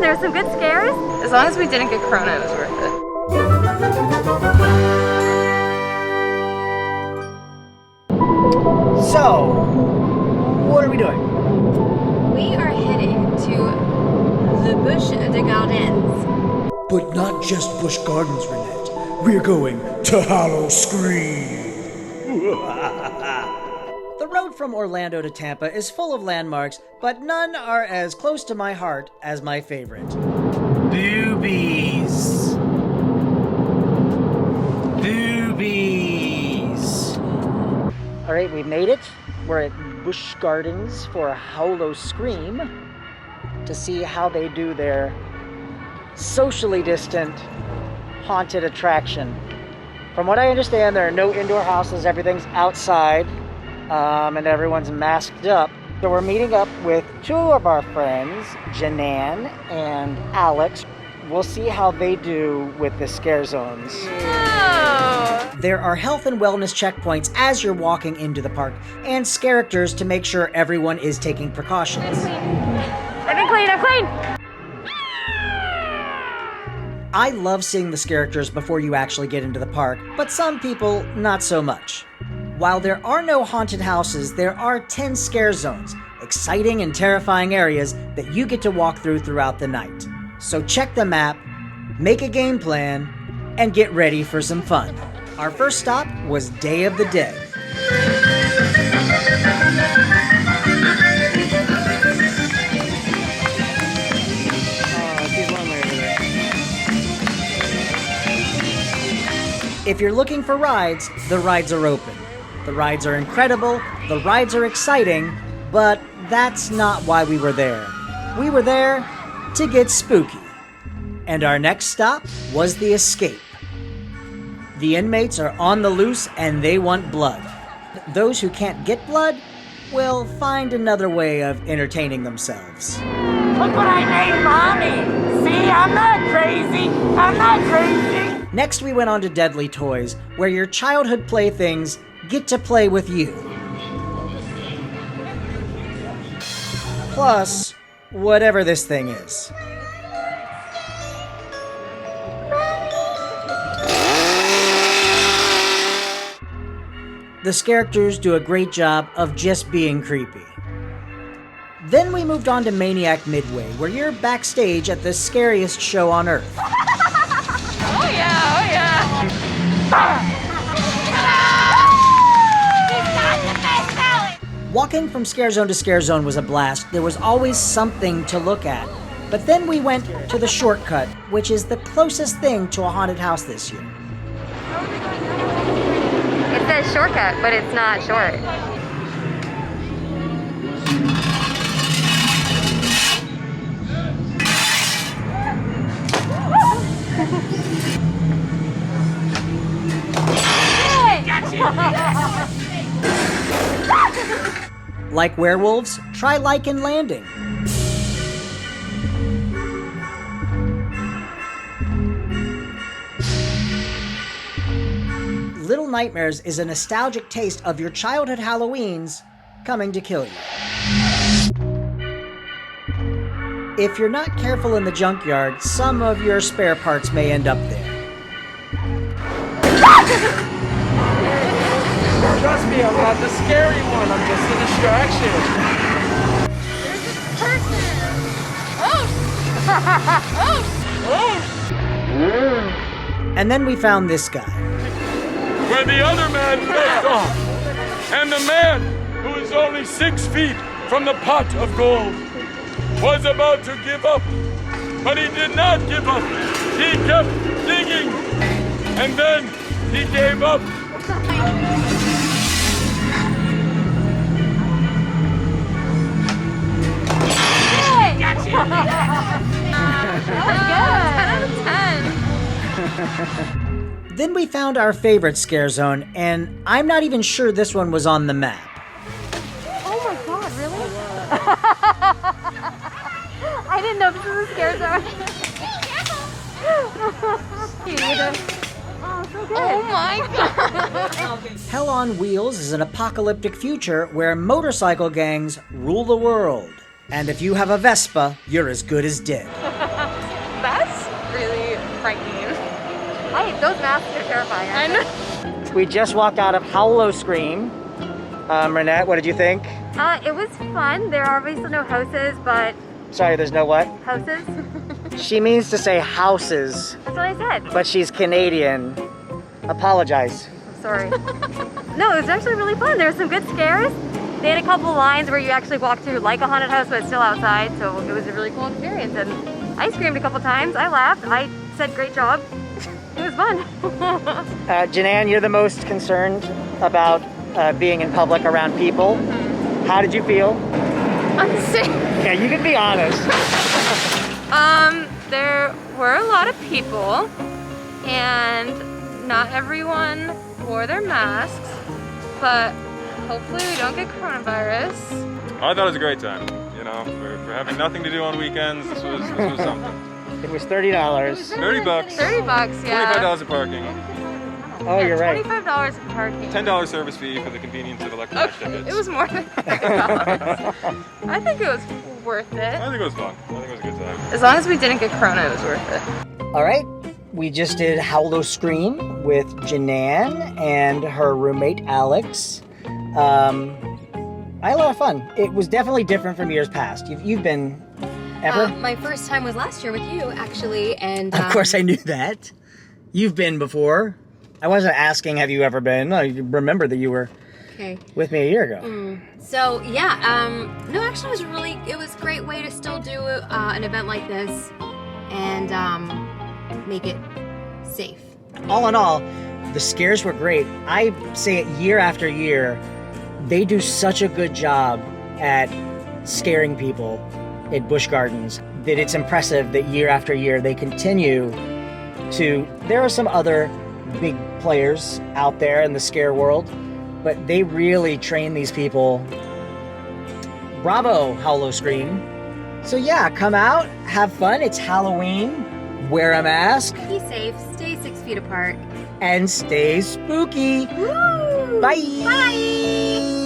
There's some good scares. As long as we didn't get corona, it was worth it. So, what are we doing? We are heading to the Busch Gardens. But not just Busch Gardens, Renette. We're going to Howl-O-Scream. The road from Orlando to Tampa is full of landmarks, but none are as close to my heart as my favorite. Boobies. Boobies. All right, we made it. We're at Busch Gardens for a Howl-O-Scream to see how they do their socially distant haunted attraction. From what I understand, there are no indoor houses. Everything's outside, and everyone's masked up. So we're meeting up with two of our friends, Janan and Alex. We'll see how they do with the scare zones. Oh. There are health and wellness checkpoints as you're walking into the park, and characters to make sure everyone is taking precautions. I've been clean, I'm clean. I love seeing the characters before you actually get into the park, but some people, not so much. While there are no haunted houses, there are 10 scare zones, exciting and terrifying areas that you get to walk through throughout the night. So check the map, make a game plan, and get ready for some fun. Our first stop was Day of the Dead. If you're looking for rides, the rides are open. The rides are incredible, the rides are exciting, but that's not why we were there. We were there to get spooky. And our next stop was the escape. The inmates are on the loose and they want blood. Those who can't get blood will find another way of entertaining themselves. Look what I named Mommy! See, I'm not crazy! I'm not crazy! Next, we went on to Deadly Toys, where your childhood playthings get to play with you. Plus, whatever this thing is. The characters do a great job of just being creepy. Then we moved on to Maniac Midway, where you're backstage at the scariest show on Earth. Oh yeah, oh yeah. Walking from scare zone to scare zone was a blast. There was always something to look at. But then we went to the shortcut, which is the closest thing to a haunted house this year. It says shortcut, but it's not short. Like werewolves, try Lichen Landing. Little Nightmares is a nostalgic taste of your childhood Halloweens coming to kill you. If you're not careful in the junkyard, some of your spare parts may end up there. Trust me, I'm not the scary one. I'm just a distraction. There's this person. Oh. And then we found this guy. Where the other man left off, and the man who is only 6 feet from the pot of gold was about to give up, but he did not give up. He kept digging, and then he gave up. Then we found our favorite scare zone, and I'm not even sure this one was on the map. Oh my god, really? I didn't know this was a scare zone. Oh, so good. Oh my god. Hell on Wheels is an apocalyptic future where motorcycle gangs rule the world. And if you have a Vespa, you're as good as dead. frightening. Those masks are terrifying. I know. We just walked out of Howl-O-Scream. Renette, what did you think? It was fun. There are obviously no houses, but Sorry, there's no what? houses. She means to say houses, That's what I said. but she's Canadian. Apologize. I'm sorry. No, it was actually really fun. There were some good scares. They had a couple lines where you actually walk through like a haunted house, but it's still outside. So it was a really cool experience. And I screamed a couple times. I laughed. I said, "Great job." It was fun. Janan, you're the most concerned about being in public around people. How did you feel? Unsafe. Yeah, you can be honest. There were a lot of people, and not everyone wore their masks, but hopefully we don't get coronavirus. I thought it was a great time. You know, for having nothing to do on weekends, this was something. It was $30. 30 bucks. 30 bucks, yeah. $25 of parking. Oh, you're right. $25 for parking. $10 service fee for the convenience of electronic tickets. It was more than $30. I think it was worth it. I think it was fun. I think it was a good time. As long as we didn't get corona, it was worth it. All right, we just did Howl-O-Scream with Janan and her roommate Alex. I had a lot of fun. It was definitely different from years past. You've been ever? My first time was last year with you, actually, and Of course I knew that. You've been before. I wasn't asking, have you ever been? I remember that you were okay. with me a year ago. So yeah, no, actually, it was a great way to still do an event like this and make it safe. All in all, the scares were great. I say it year after year, they do such a good job at scaring people at Busch Gardens that it's impressive that year after year they continue to. There are some other big players out there in the scare world, but they really train these people. Bravo, Howl-O-Scream. So yeah, come out, have fun. It's Halloween. Wear a mask Be safe, stay 6 feet apart. and stay spooky. Woo! Bye. Bye.